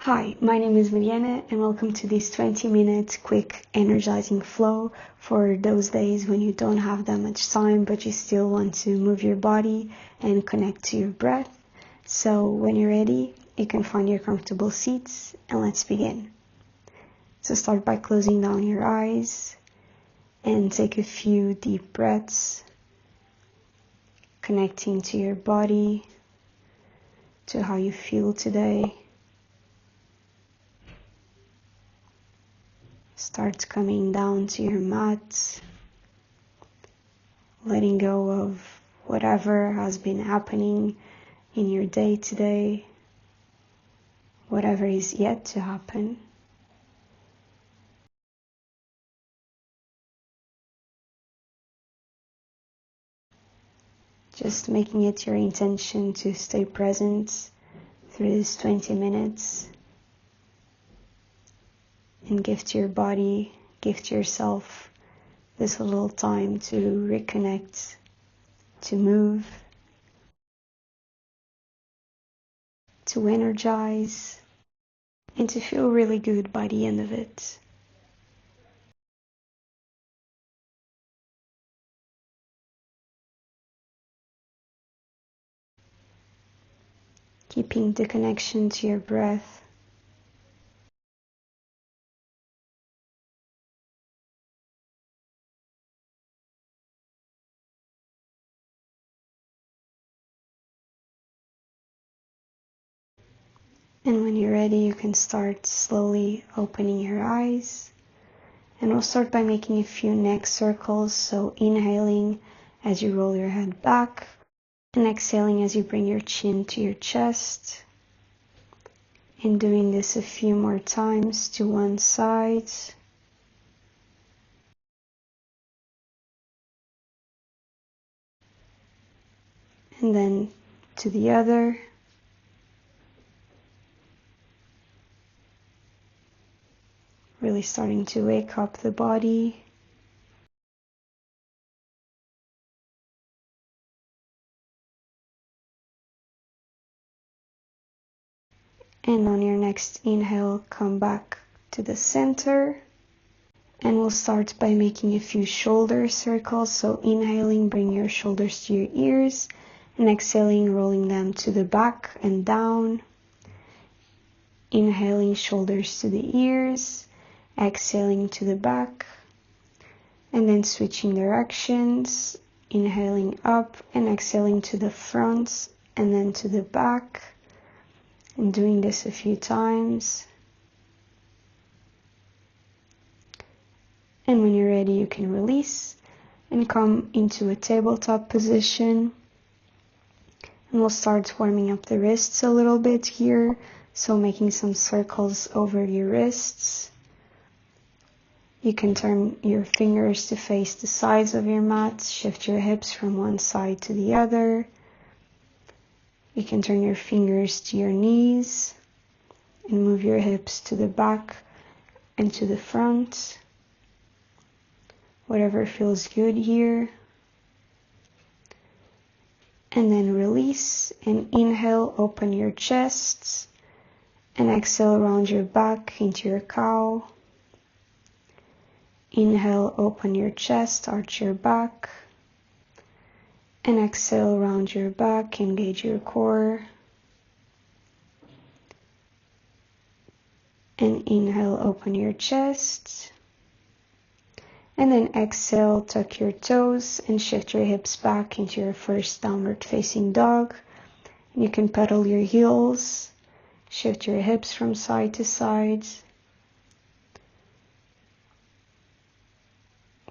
Hi, my name is Mariana and welcome to this 20-minute quick energizing flow for those days when you don't have that much time but you still want to move your body and connect to your breath. So when you're ready, you can find your comfortable seats and let's begin. So start by closing down your eyes and take a few deep breaths, connecting to your body, to how you feel today. Start coming down to your mat, letting go of whatever has been happening in your day today, whatever is yet to happen. Just making it your intention to stay present through this 20 minutes and give to your body, give to yourself this little time to reconnect, to move, to energize, and to feel really good by the end of it. Keeping the connection to your breath. And when you're ready, you can start slowly opening your eyes. And we'll start by making a few neck circles. So inhaling as you roll your head back and exhaling as you bring your chin to your chest. And doing this a few more times to one side. And then to the other. Really starting to wake up the body. And on your next inhale, come back to the center. And we'll start by making a few shoulder circles. So inhaling, bring your shoulders to your ears. And exhaling, rolling them to the back and down. Inhaling, shoulders to the ears. Exhaling to the back. And then switching directions. Inhaling up and exhaling to the front and then to the back. And doing this a few times. And when you're ready, you can release and come into a tabletop position. And we'll start warming up the wrists a little bit here. So making some circles over your wrists. You can turn your fingers to face the sides of your mat. Shift your hips from one side to the other. You can turn your fingers to your knees and move your hips to the back and to the front. Whatever feels good here. And then release and inhale, open your chest. And exhale, round your back into your cow. Inhale, open your chest, arch your back. And exhale, round your back, engage your core. And inhale, open your chest. And then exhale, tuck your toes and shift your hips back into your first downward facing dog. And you can pedal your heels, shift your hips from side to side.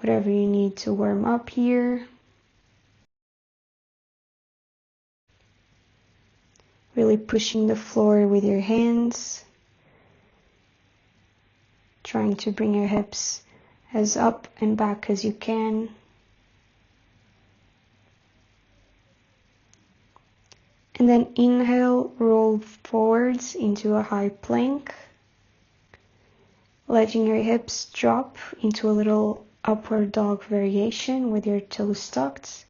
Whatever you need to warm up here. Really pushing the floor with your hands. Trying to bring your hips as up and back as you can. And then inhale, roll forwards into a high plank. Letting your hips drop into a little upward dog variation with your toes tucked.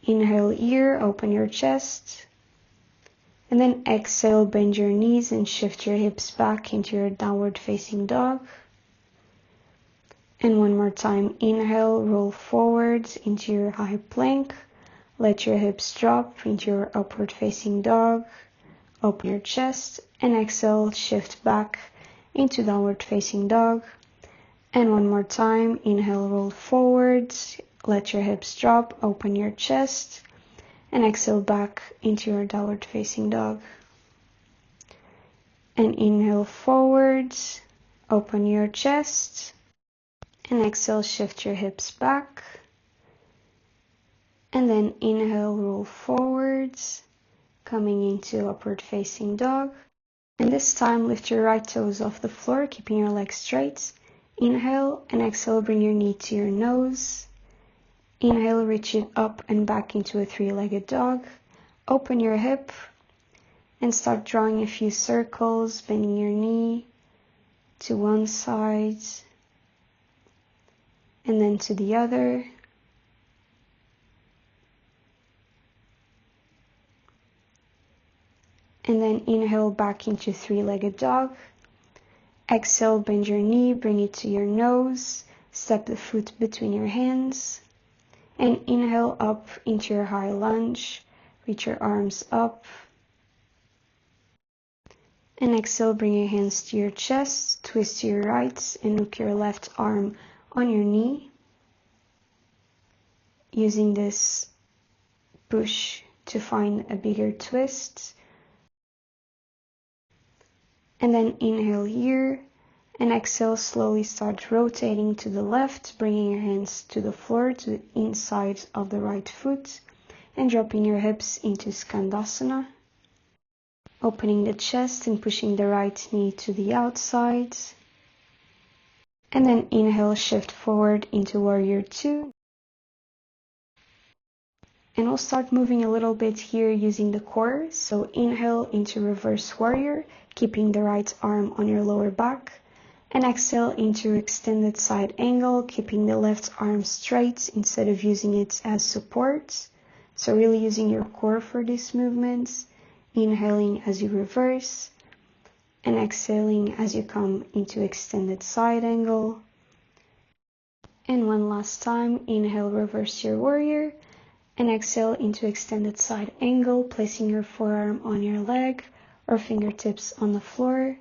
Inhale here, open your chest. And then exhale, bend your knees and shift your hips back into your downward facing dog. And one more time, inhale, roll forwards into your high plank. Let your hips drop into your upward facing dog. Open your chest and exhale, shift back into downward facing dog. And one more time, inhale, roll forwards. Let your hips drop, open your chest, and exhale back into your downward facing dog. And inhale forwards, open your chest, and exhale, shift your hips back. And then inhale, roll forwards, coming into upward facing dog. And this time, lift your right toes off the floor, keeping your legs straight. Inhale and exhale, bring your knee to your nose. Inhale, reach it up and back into a three-legged dog. Open your hip and start drawing a few circles, bending your knee to one side and then to the other. And then inhale back into three-legged dog. Exhale, bend your knee, bring it to your nose, step the foot between your hands. And inhale up into your high lunge, reach your arms up. And exhale, bring your hands to your chest, twist to your right and hook your left arm on your knee. Using this push to find a bigger twist. And then inhale here and exhale, slowly start rotating to the left, bringing your hands to the floor, to the inside of the right foot, and dropping your hips into Skandasana. Opening the chest and pushing the right knee to the outside. And then inhale, shift forward into Warrior Two. And we'll start moving a little bit here using the core. So inhale into Reverse Warrior, keeping the right arm on your lower back. And exhale into Extended Side Angle, keeping the left arm straight instead of using it as support. So really using your core for these movements. Inhaling as you reverse. And exhaling as you come into Extended Side Angle. And one last time, inhale, reverse your warrior. And exhale into Extended Side Angle, placing your forearm on your leg or fingertips on the floor.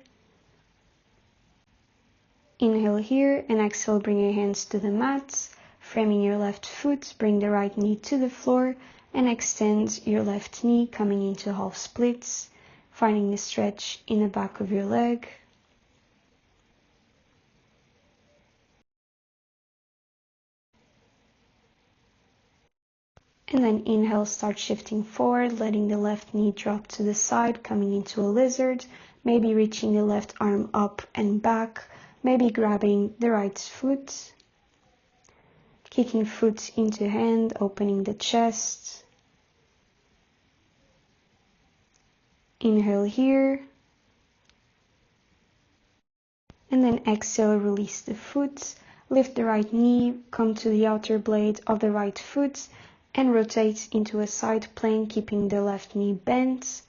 Inhale here and exhale, bring your hands to the mat, framing your left foot, bring the right knee to the floor and extend your left knee, coming into half splits, finding the stretch in the back of your leg. And then inhale, start shifting forward, letting the left knee drop to the side, coming into a lizard, maybe reaching the left arm up and back, maybe grabbing the right foot, kicking foot into hand, opening the chest. Inhale here. And then exhale, release the foot, lift the right knee, come to the outer blade of the right foot, and rotate into a side plank, keeping the left knee bent.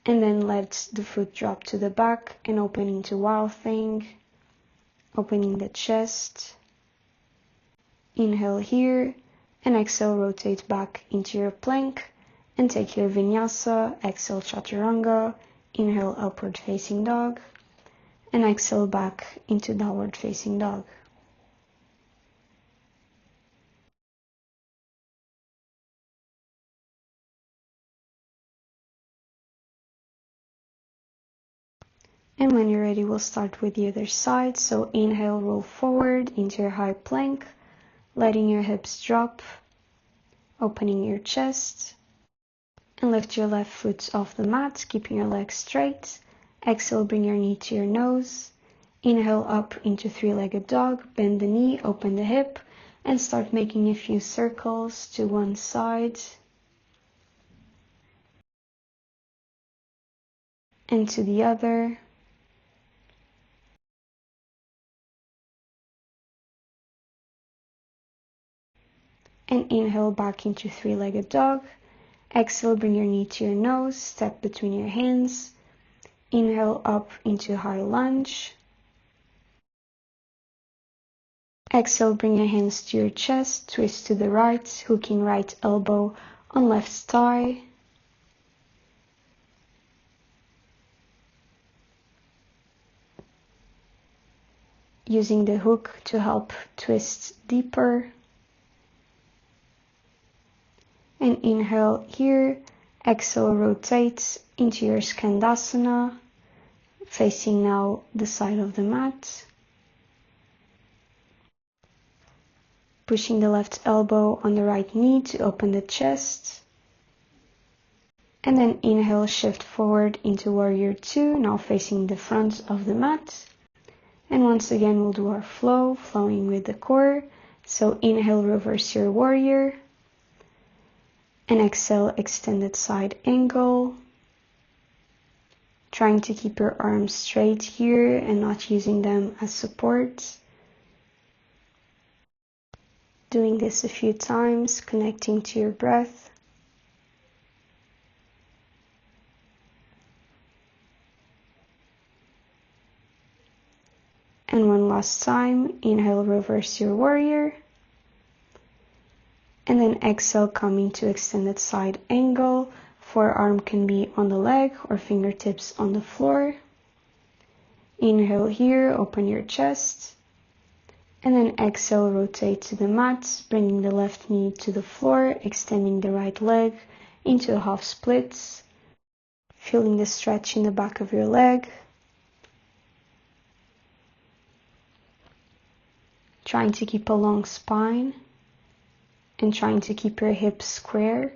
And then let the foot drop to the back and open into Wild Thing, opening the chest. Inhale here, and exhale, rotate back into your plank, and take your vinyasa. Exhale, chaturanga. Inhale, upward facing dog, and exhale back into downward facing dog. And when you're ready, we'll start with the other side. So inhale, roll forward into your high plank, letting your hips drop, opening your chest, and lift your left foot off the mat, keeping your legs straight. Exhale, bring your knee to your nose. Inhale up into three-legged dog, bend the knee, open the hip, and start making a few circles to one side and to the other. And inhale back into three-legged dog. Exhale, bring your knee to your nose, step between your hands. Inhale up into high lunge. Exhale, bring your hands to your chest, twist to the right, hooking right elbow on left thigh. Using the hook to help twist deeper. And inhale here, exhale, rotate into your Skandasana, facing now the side of the mat. Pushing the left elbow on the right knee to open the chest. And then inhale, shift forward into Warrior 2, now facing the front of the mat. And once again, we'll do our flow, flowing with the core. So inhale, reverse your warrior. And exhale, extended side angle. Trying to keep your arms straight here and not using them as support. Doing this a few times, connecting to your breath. And one last time, inhale, reverse your warrior. And then exhale, coming to extended side angle. Forearm can be on the leg or fingertips on the floor. Inhale here, open your chest. And then exhale, rotate to the mat, bringing the left knee to the floor, extending the right leg into a half split. Feeling the stretch in the back of your leg. Trying to keep a long spine. And trying to keep your hips square.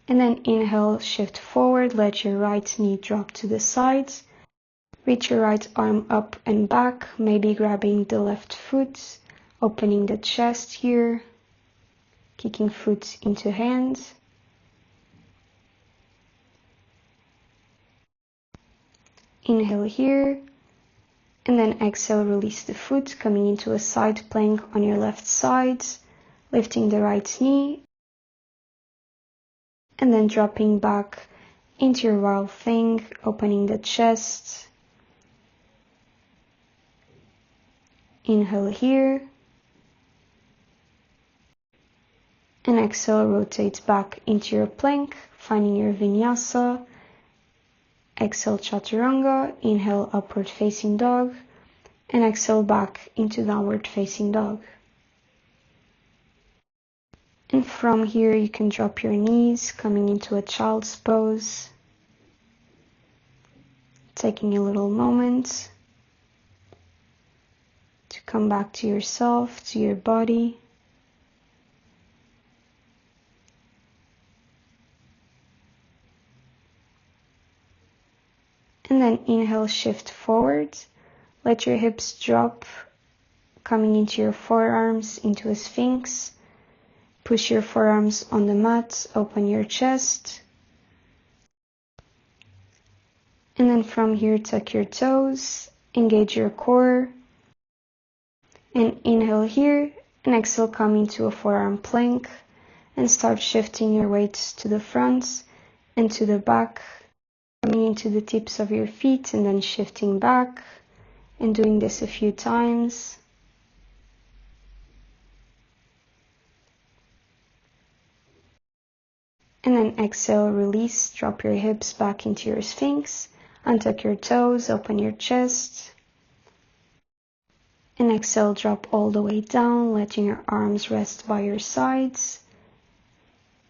And then inhale, shift forward, let your right knee drop to the sides. Reach your right arm up and back, maybe grabbing the left foot, opening the chest here, kicking foot into hand. Inhale here, and then exhale, release the foot, coming into a side plank on your left side. Lifting the right knee, and then dropping back into your wild thing, opening the chest. Inhale here, and exhale, rotate back into your plank, finding your vinyasa. Exhale, chaturanga, inhale, upward facing dog, and exhale back into downward facing dog. And from here, you can drop your knees, coming into a child's pose. Taking a little moment to come back to yourself, to your body. And then inhale, shift forward. Let your hips drop, coming into your forearms, into a sphinx. Push your forearms on the mat, open your chest. And then from here, tuck your toes, engage your core. And inhale here, and exhale, come into a forearm plank. And start shifting your weight to the front and to the back. Coming into the tips of your feet and then shifting back. And doing this a few times. And then exhale, release, drop your hips back into your sphinx, untuck your toes, open your chest. And exhale, drop all the way down, letting your arms rest by your sides.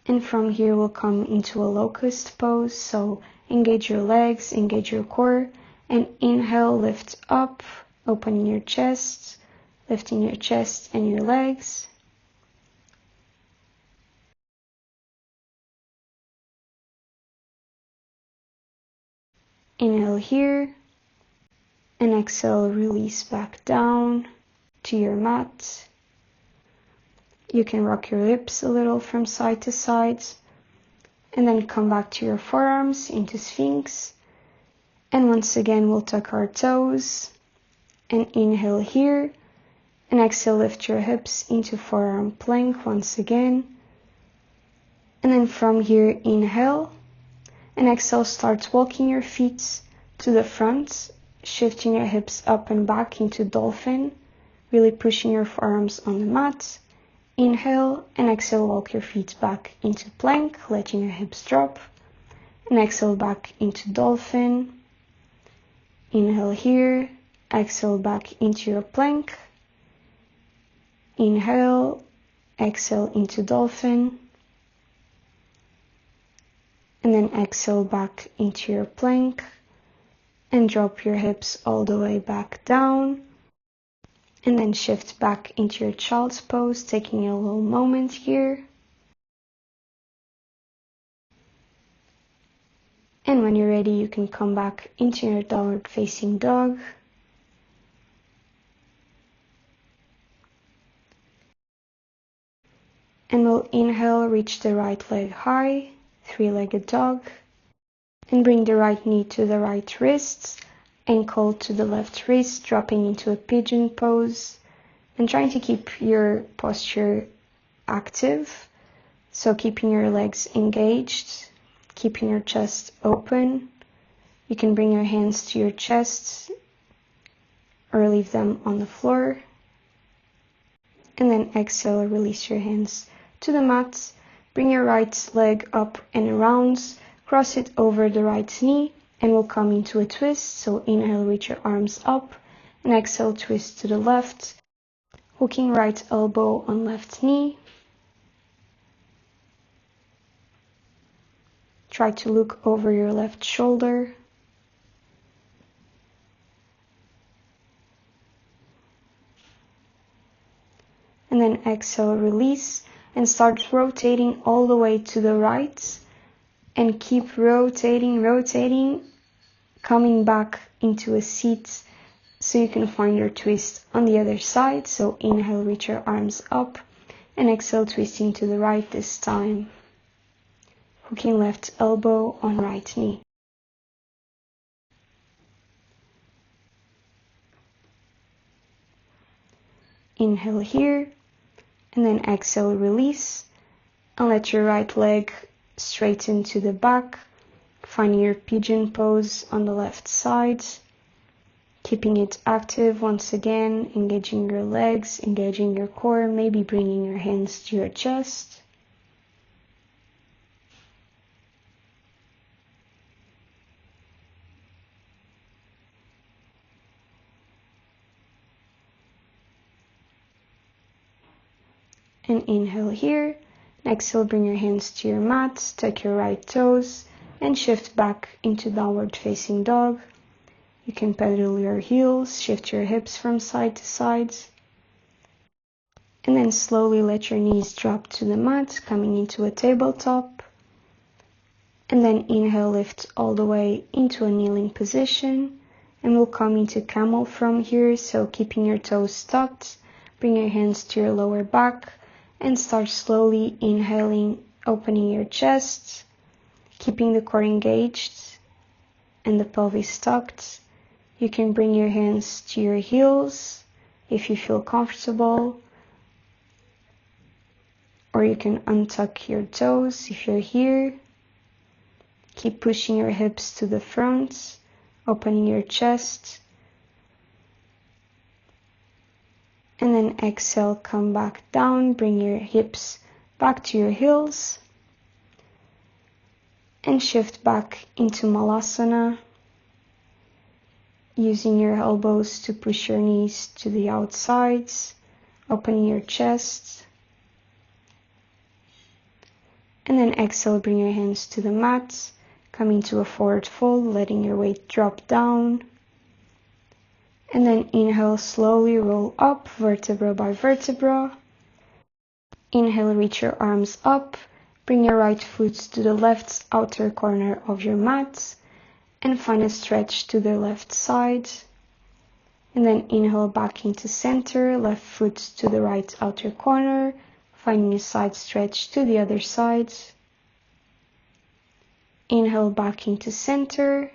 And from here, we'll come into a locust pose. So engage your legs, engage your core, and inhale, lift up, opening your chest, lifting your chest and your legs. Inhale here, and exhale, release back down to your mat. You can rock your hips a little from side to side, and then come back to your forearms into Sphinx. And once again, we'll tuck our toes, and inhale here, and exhale, lift your hips into forearm plank once again. And then from here, inhale, and exhale, start walking your feet to the front, shifting your hips up and back into dolphin, really pushing your forearms on the mat. Inhale, and exhale, walk your feet back into plank, letting your hips drop, and exhale back into dolphin. Inhale here, exhale back into your plank. Inhale, exhale into dolphin, and then exhale back into your plank, and drop your hips all the way back down, and then shift back into your child's pose, taking a little moment here. And when you're ready, you can come back into your downward facing dog. And we'll inhale, reach the right leg high, three-legged dog, and bring the right knee to the right wrist, ankle to the left wrist, dropping into a pigeon pose, and trying to keep your posture active, so keeping your legs engaged, keeping your chest open. You can bring your hands to your chest or leave them on the floor, and then exhale, release your hands to the mat. Bring your right leg up and around, cross it over the right knee, and we'll come into a twist. So inhale, reach your arms up, and exhale, twist to the left, hooking right elbow on left knee. Try to look over your left shoulder. And then exhale, release, and start rotating all the way to the right, and keep rotating, coming back into a seat so you can find your twist on the other side. So inhale, reach your arms up, and exhale, twisting to the right this time, hooking left elbow on right knee. Inhale here, and then exhale, release, and let your right leg straighten to the back, finding your pigeon pose on the left side, keeping it active once again, engaging your legs, engaging your core, maybe bringing your hands to your chest. And inhale here. Exhale, bring your hands to your mat, tuck your right toes, and shift back into downward facing dog. You can pedal your heels, shift your hips from side to side. And then slowly let your knees drop to the mat, coming into a tabletop. And then inhale, lift all the way into a kneeling position. And we'll come into camel from here, so keeping your toes tucked, bring your hands to your lower back, and start slowly inhaling, opening your chest, keeping the core engaged and the pelvis tucked. You can bring your hands to your heels if you feel comfortable, or you can untuck your toes if you're here. Keep pushing your hips to the front, opening your chest. And then exhale, come back down, bring your hips back to your heels, and shift back into Malasana, using your elbows to push your knees to the outsides, opening your chest. And then exhale, bring your hands to the mat, come into a forward fold, letting your weight drop down. And then inhale, slowly roll up, vertebra by vertebra. Inhale, reach your arms up, bring your right foot to the left outer corner of your mat, and find a stretch to the left side. And then inhale back into center, left foot to the right outer corner, finding a side stretch to the other side. Inhale back into center.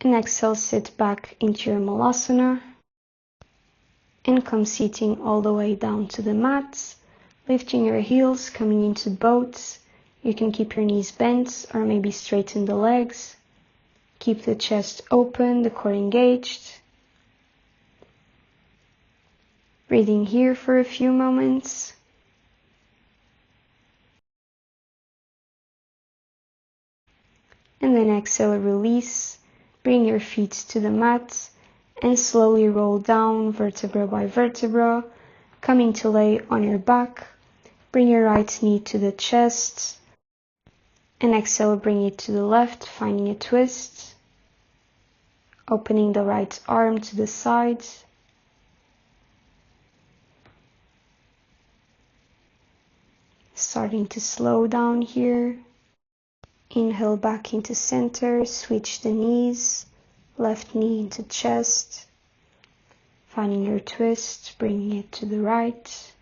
And exhale, sit back into your Malasana, and come seating all the way down to the mat, lifting your heels, coming into boat, You can keep your knees bent or maybe straighten the legs. Keep the chest open, the core engaged. Breathing here for a few moments. And then exhale, release. Bring your feet to the mat and slowly roll down vertebra by vertebra, coming to lay on your back. Bring your right knee to the chest and exhale, bring it to the left, finding a twist. Opening the right arm to the side. Starting to slow down here. Inhale back into center, switch the knees, left knee into chest. Finding your twist, bringing it to the right.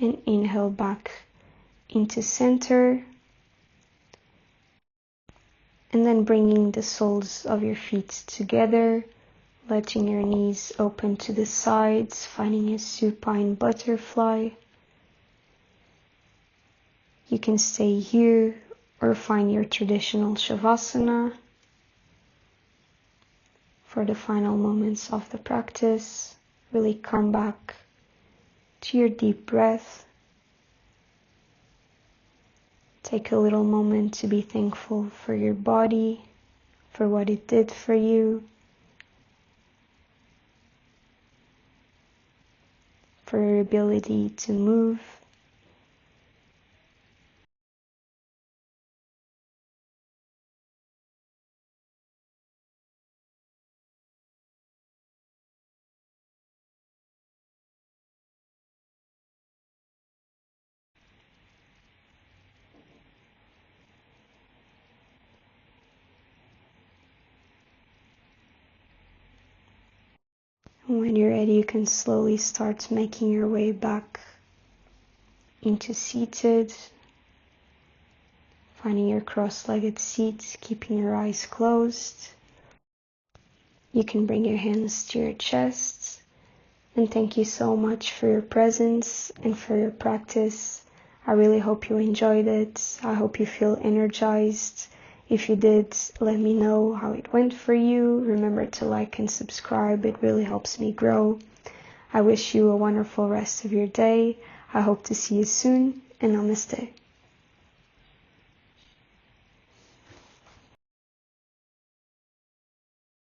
And inhale back into center. And then bringing the soles of your feet together, letting your knees open to the sides, finding a supine butterfly. You can stay here or find your traditional Shavasana for the final moments of the practice. Really come back to your deep breath. Take a little moment to be thankful for your body, for what it did for you, for your ability to move. When you're ready, you can slowly start making your way back into seated, finding your cross-legged seat, keeping your eyes closed. You can bring your hands to your chest, and thank you so much for your presence and for your practice. I really hope you enjoyed it. I hope you feel energized. If you did, let me know how it went for you. Remember to like and subscribe. It really helps me grow. I wish you a wonderful rest of your day. I hope to see you soon, and namaste.